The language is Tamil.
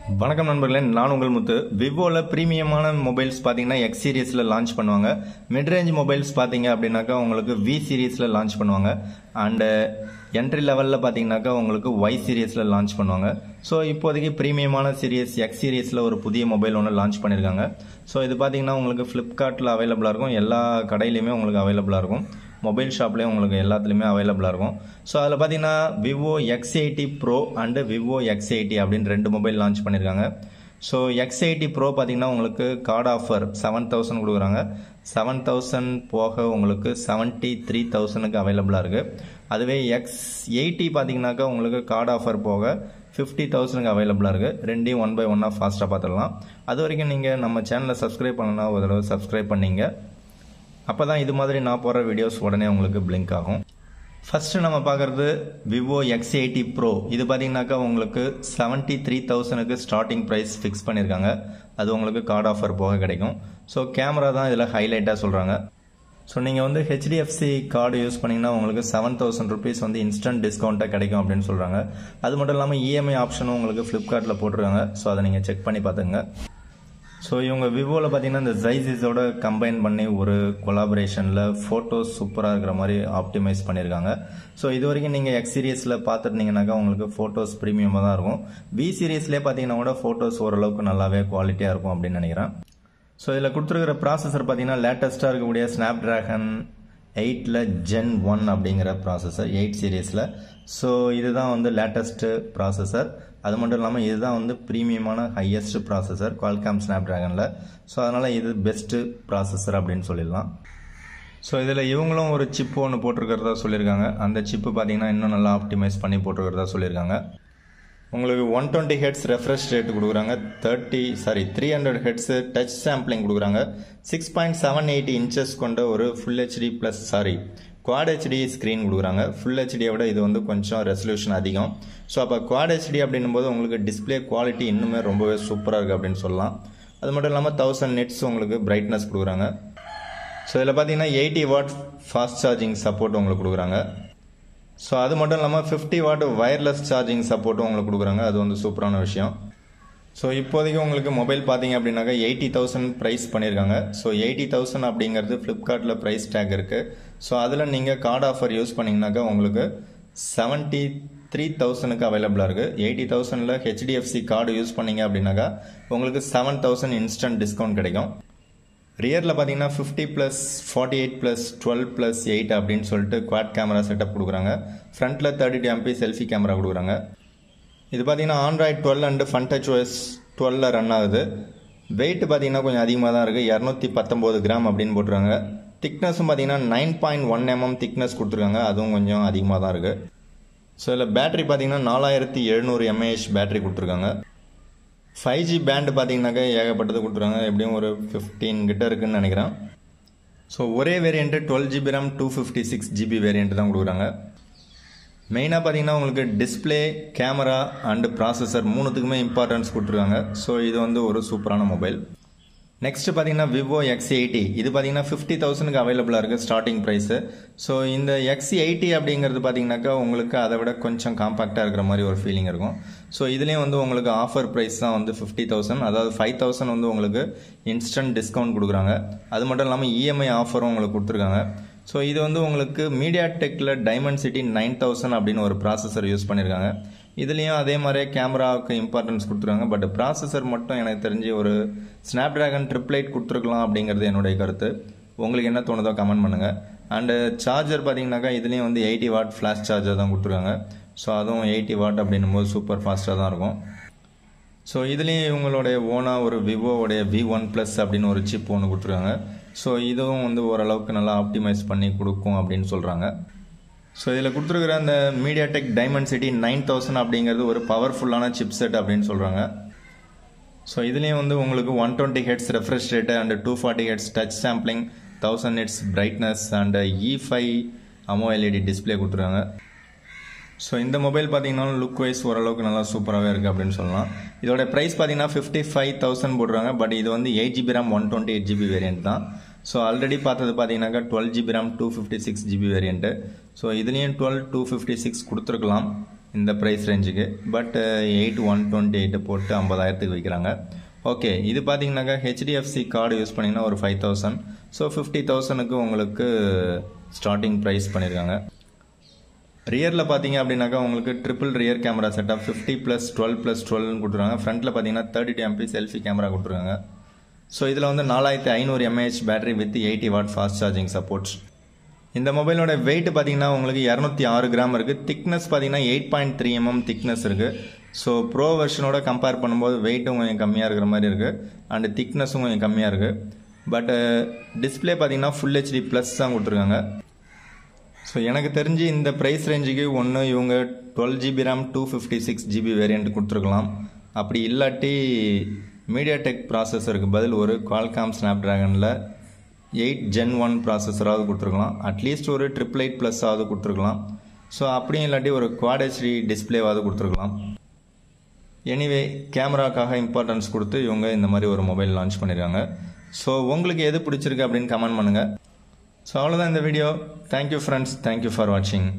வணக்கம் நண்பர்களே, நான் உங்கள் முத்து. விவோல பிரீமியமான மொபைல்ஸ் பார்த்தீங்கன்னா எக்ஸ் சீரீஸ்ல லான்ச் பண்ணுவாங்க. மிட் ரேஞ்ச் மொபைல்ஸ் பார்த்தீங்க அப்படின்னாக்கா உங்களுக்கு வி சீரீஸ்ல லான்ச் பண்ணுவாங்க. அண்ட் என்ட்ரி லெவலில் பார்த்தீங்கன்னாக்கா உங்களுக்கு ஒய் சீரீஸ்ல லான்ச் பண்ணுவாங்க. ஸோ இப்போதைக்கு பிரீமியமான சீரீஸ் எக்ஸ் சீரீஸ்ல ஒரு புதிய மொபைல் ஒன்று லான்ச் பண்ணியிருக்காங்க. ஸோ இது பார்த்தீங்கன்னா உங்களுக்கு ஃப்ளிப்கார்ட்டில் அவைலபிளாக இருக்கும், எல்லா கடையிலையுமே உங்களுக்கு அவைலபிளாக இருக்கும், மொபைல் ஷாப்லேயும் உங்களுக்கு எல்லாத்துலேயுமே அவைலபிளாக இருக்கும். ஸோ அதில் பார்த்தீங்கன்னா Vivo X80 Pro and Vivo X80 அப்படின்னு ரெண்டு மொபைல் லான்ச் பண்ணியிருக்காங்க. ஸோ X80 Pro பார்த்தீங்கன்னா உங்களுக்கு கார்டு ஆஃபர் 7000 கொடுக்குறாங்க. 7000 போக உங்களுக்கு 73,000க்கு அவைலபிளாக இருக்குது. அதுவே X80 பார்த்தீங்கன்னாக்கா உங்களுக்கு கார்டு ஆஃபர் போக 50,000க்கு அவைலபிளாக இருக்குது. ரெண்டையும் 1 by 1 ஃபாஸ்ட்டாக பார்த்துடலாம். அது வரைக்கும் நீங்கள் நம்ம சேனலை சப்ஸ்கிரைப் பண்ணணும்னா ஒரு தடவை சப்ஸ்கிரைப் பண்ணிங்க. அப்போ தான் இது மாதிரி நான் போகிற வீடியோஸ் உடனே உங்களுக்கு பிளிங்க் ஆகும். ஃபஸ்ட்டு நம்ம பார்க்குறது விவோ X80 Pro. இது பார்த்தீங்கன்னாக்கா உங்களுக்கு 73,000க்கு ஸ்டார்டிங் ப்ரைஸ் ஃபிக்ஸ் பண்ணியிருக்காங்க. அது உங்களுக்கு கார்டு ஆஃபர் போக கிடைக்கும். ஸோ கேமரா தான் இதில் ஹைலைட்டாக சொல்கிறாங்க. ஸோ நீங்கள் வந்து HDFC கார்டு யூஸ் பண்ணிங்கன்னா உங்களுக்கு 7,000 rupees வந்து இன்ஸ்டன்ட் டிஸ்கவுண்ட்டாக கிடைக்கும் அப்படின்னு சொல்கிறாங்க. அது மட்டும் இல்லாமல் EMI ஆப்ஷனும் உங்களுக்கு ஃப்ளிப்கார்ட்டில் போட்டிருக்காங்க. ஸோ அதை நீங்கள் செக் பண்ணி பார்த்துங்க. ஸோ இவங்க விவோவில் பார்த்தீங்கன்னா இந்த ஜைசிஸோட கம்பைன் பண்ணி ஒரு கொலாபரேஷனில் ஃபோட்டோஸ் சூப்பராக இருக்கிற மாதிரி ஆப்டிமைஸ் பண்ணியிருக்காங்க. ஸோ இது வரைக்கும் நீங்கள் எக்ஸ் சீரீஸில் பார்த்துருந்தீங்கன்னாக்கா உங்களுக்கு ஃபோட்டோஸ் ப்ரீமியமாக தான் இருக்கும். வி சீரீஸ்லேயே பார்த்தீங்கன்னா கூட ஃபோட்டோஸ் ஓரளவுக்கு நல்லாவே குவாலிட்டியாக இருக்கும் அப்படின்னு நினைக்கிறேன். ஸோ இதில் கொடுத்துருக்கிற ப்ராசஸர் பார்த்தீங்கன்னா லேட்டஸ்ட்டாக இருக்கக்கூடிய ஸ்னாப்ட்ராகன் 8ல் Gen 1 அப்படிங்கிற ப்ராசஸர் 8 சீரீஸில். ஸோ இதுதான் வந்து லேட்டஸ்ட்டு ப்ராசஸர். அது மட்டும் இல்லாமல் இதுதான் வந்து ப்ரீமியமான ஹையஸ்ட் ப்ராசஸர் குவால்காம் ஸ்னாப்ட்ராகனில். ஸோ அதனால் இது பெஸ்ட்டு ப்ராசஸர் அப்படின்னு சொல்லிடலாம். ஸோ இதில் இவங்களும் ஒரு சிப்பு ஒன்று போட்டிருக்கிறதா சொல்லியிருக்காங்க. அந்த சிப்பு பார்த்தீங்கன்னா இன்னும் நல்லா ஆப்டிமைஸ் பண்ணி போட்டிருக்கிறதா சொல்லியிருக்காங்க. உங்களுக்கு 120 Hz ரெஃப்ரெஷ் ரேட் கொடுக்குறாங்க. 300 Hz டச் சாம்பிளிங் கொடுக்குறாங்க. 6.78 inches கொண்ட ஒரு full HD plus quad HD screen கொடுக்குறாங்க. ஃபுல் ஹெச்டியை விட இது வந்து கொஞ்சம் ரெசல்யூஷன் அதிகம். ஸோ அப்போ குவாட் ஹெச்டி அப்படின்னும் போது உங்களுக்கு டிஸ்பிளே குவாலிட்டி இன்னுமே ரொம்பவே சூப்பராக இருக்குது அப்படின்னு சொல்லலாம். அது மட்டும் இல்லாமல் 1000 nits உங்களுக்கு பிரைட்னஸ் கொடுக்குறாங்க. ஸோ இதில் பார்த்தீங்கன்னா 80 watt ஃபாஸ்ட் சார்ஜிங் சப்போர்ட் உங்களுக்கு கொடுக்குறாங்க. ஸோ அது மட்டும் இல்லாமல் 50 watt வயர்லெஸ் சார்ஜிங் சப்போர்ட்டும் உங்களுக்கு கொடுக்குறாங்க. அது வந்து சூப்பரான விஷயம். ஸோ இப்போதைக்கு உங்களுக்கு மொபைல் பார்த்தீங்க அப்படின்னாக்கா 80,000 ப்ரைஸ் பண்ணியிருக்காங்க. ஸோ 80,000 அப்படிங்கிறது ஃப்ளிப்கார்ட்டில் ப்ரைஸ் டேக் இருக்குது. ஸோ அதில் நீங்கள் கார்டு ஆஃபர் யூஸ் பண்ணிங்கனாக்கா உங்களுக்கு 73,000க்கு அவைலபிளாக இருக்குது. 80,000ல் HDFC கார்டு யூஸ் பண்ணிங்க அப்படின்னாக்கா உங்களுக்கு 7,000 இன்ஸ்டன்ட் டிஸ்கவுண்ட் கிடைக்கும். ரியரில் பார்த்தீங்கன்னா 50+48+12+8 அப்படின்னு சொல்லிட்டு குவாட் கேமரா செட்டப் கொடுக்குறாங்க. ஃப்ரண்ட்டில் 32 MP செல்ஃபி கேமரா கொடுக்குறாங்க. இது பார்த்தீங்கன்னா Android 12 அண்டு FunTouch OS 12ல் ரன் ஆகுது. வெயிட் பார்த்தீங்கன்னா கொஞ்சம் அதிகமாக தான் இருக்குது. 219 கிராம் அப்படின்னு போட்டுருக்காங்க. திக்னஸும் பார்த்தீங்கன்னா 9.1 mm திக்னஸ் கொடுத்துருக்காங்க. அதுவும் கொஞ்சம் அதிகமாக தான் இருக்குது. ஸோ இதில் பேட்டரி பார்த்தீங்கன்னா 4700 mAh பேட்டரி கொடுத்துருக்காங்க. 5G பேண்டு பார்த்தீங்கன்னாக்கா ஏகப்பட்டது கொடுத்துருக்காங்க. எப்படியும் ஒரு 15 கிட்ட இருக்குன்னு நினைக்கிறேன். ஸோ ஒரே variant 12GB RAM 256GB variant தான் கொடுக்குறாங்க. மெயினாக பார்த்தீங்கன்னா உங்களுக்கு டிஸ்பிளே, கேமரா அண்டு ப்ராசஸர் மூணுத்துக்குமே இம்பார்ட்டன்ஸ் கொடுத்துருக்காங்க. ஸோ இது வந்து ஒரு சூப்பரான மொபைல். நெக்ஸ்ட் பார்த்தீங்கன்னா விவோ X80. இது பார்த்தீங்கன்னா 50,000க்கு அவைலபிளாக இருக்குது ஸ்டார்டிங் ப்ரைஸு. ஸோ இந்த X80 அப்படிங்கிறது பார்த்தீங்கன்னாக்கா உங்களுக்கு அதை விட கொஞ்சம் காம்பாக்டாக இருக்கிற மாதிரி ஒரு ஃபீலிங் இருக்கும். ஸோ இதுலேயும் வந்து உங்களுக்கு ஆஃபர் ப்ரைஸ் தான் வந்து 50,000. அதாவது 5,000 வந்து உங்களுக்கு இன்ஸ்டன்ட் டிஸ்கவுண்ட் கொடுக்குறாங்க. அது மட்டும் இல்லாமல் EMI ஆஃபரும் உங்களுக்கு கொடுத்துருக்காங்க. ஸோ இது வந்து உங்களுக்கு மீடியாடெக்கில் டைமென்சிட்டி 9000 அப்படின்னு ஒரு ப்ராசஸர் யூஸ் பண்ணியிருக்காங்க. இதுலேயும் அதே மாதிரியே கேமராவுக்கு இம்பார்ட்டன்ஸ் கொடுத்துருக்காங்க. பட் ப்ராசஸர் மட்டும் எனக்கு தெரிஞ்சு ஒரு ஸ்னாப்ட்ராகன் 888 கொடுத்துருக்கலாம் அப்படிங்கிறது என்னுடைய கருத்து. உங்களுக்கு என்ன தோணுதோ கமெண்ட் பண்ணுங்கள். அண்டு சார்ஜர் பார்த்தீங்கன்னாக்கா இதுலேயும் வந்து 80 watt ஃப்ளாஷ் சார்ஜர் தான் கொடுத்துருக்காங்க. ஸோ அதுவும் 80 watt அப்படின்னும் போது சூப்பர் ஃபாஸ்ட்டாக தான் இருக்கும். ஸோ இதுலேயும் இவங்களுடைய ஓனாக ஒரு விவோவுடைய V1+ அப்படின்னு ஒரு சிப் ஒன்று கொடுத்துருக்காங்க. ஸோ இதுவும் வந்து ஓரளவுக்கு நல்லா ஆப்டிமைஸ் பண்ணி கொடுக்கும் அப்படின்னு சொல்கிறாங்க. ஸோ இதில் கொடுத்துருக்குற அந்த மீடியாடெக் டைமென்சிட்டி 9000 அப்படிங்கிறது ஒரு பவர்ஃபுல்லான சிப் செட் அப்படின்னு சொல்கிறாங்க. ஸோ இதுலேயும் வந்து உங்களுக்கு 120 Hz refresh rate and 240 Hz touch sampling, 1000 nits brightness and E5 AMOLED display கொடுத்துருக்காங்க. ஸோ இந்த மொபைல் பார்த்தீங்கன்னா லுக் வைஸ் ஓரளவுக்கு நல்லா சூப்பராகவே இருக்குது அப்படின்னு சொல்லலாம். இதோட ப்ரைஸ் பார்த்தீங்கன்னா 55,000 போடுறாங்க. பட் இது வந்து 8GB RAM 128GB வேரியண்ட் தான். ஸோ ஆல்ரெடி பார்த்தது பார்த்தீங்கன்னாக்கா 12GB RAM 256GB variant. So இதுலேயும் 12 256 கொடுத்துருக்கலாம். இந்த ப்ரைஸ் ரேஞ்சுக்கு. பட் 8+128 போட்டு 50,000க்கு விற்கிறாங்க. ஓகே, இது பார்த்தீங்கன்னாக்கா ஹெச்டிஎஃப்சி கார்டு யூஸ் பண்ணிங்கன்னா ஒரு 5,000. ஸோ 50,000க்கு உங்களுக்கு ஸ்டார்டிங் ப்ரைஸ் பண்ணியிருக்காங்க. ரியரில் பார்த்தீங்க அப்படின்னாக்கா உங்களுக்கு ட்ரிபிள் ரியர் கேமரா செட்டப் 50+12+12 கொடுத்துருக்காங்க. ஃப்ரண்ட்டில் பார்த்தீங்கன்னா 32 MP செல்ஃபி கேமரா கொடுத்துருக்காங்க. ஸோ இதில் வந்து 4500 mAh battery with 80 watt fast charging supports. இந்த மொபைலோட வெயிட் பார்த்தீங்கன்னா உங்களுக்கு 206 கிராம் இருக்குது. திக்னஸ் பார்த்தீங்கன்னா 8.3 mm திக்னஸ் இருக்குது. ஸோ ப்ரோ வெர்ஷனோட கம்பேர் பண்ணும்போது வெயிட்டும் கொஞ்சம் கம்மியாக இருக்கிற மாதிரி இருக்குது அண்ட் திக்னஸும் கொஞ்சம் கம்மியாக இருக்குது. பட் டிஸ்பிளே பார்த்தீங்கன்னா ஃபுல் HD ப்ளஸ் தான் கொடுத்துருக்காங்க. ஸோ எனக்கு தெரிஞ்சு இந்த ப்ரைஸ் ரேஞ்சுக்கு ஒன்று இவங்க 12GB RAM 256GB வேரியண்ட் கொடுத்துருக்கலாம். அப்படி இல்லாட்டி மீடியாடெக் ப்ராசஸருக்கு பதில் ஒரு குவால்காம் ஸ்னாப்ட்ராகனில் 8 Gen 1 ப்ராசஸராவது கொடுத்துருக்கலாம். அட்லீஸ்ட் ஒரு 888+ ஆவது கொடுத்துருக்கலாம். ஸோ அப்படியும் இல்லாட்டி ஒரு குவாட் HD டிஸ்பிளேவாவது கொடுத்துருக்கலாம். எனிவே கேமராக்காக இம்பார்ட்டன்ஸ் கொடுத்து இவங்க இந்த மாதிரி ஒரு மொபைல் லான்ச் பண்ணியிருக்காங்க. ஸோ உங்களுக்கு எது பிடிச்சிருக்கு அப்படின்னு கமெண்ட் பண்ணுங்கள். ஸோ அவ்வளோதான் இந்த video. Thank you friends, thank you for வாட்சிங்.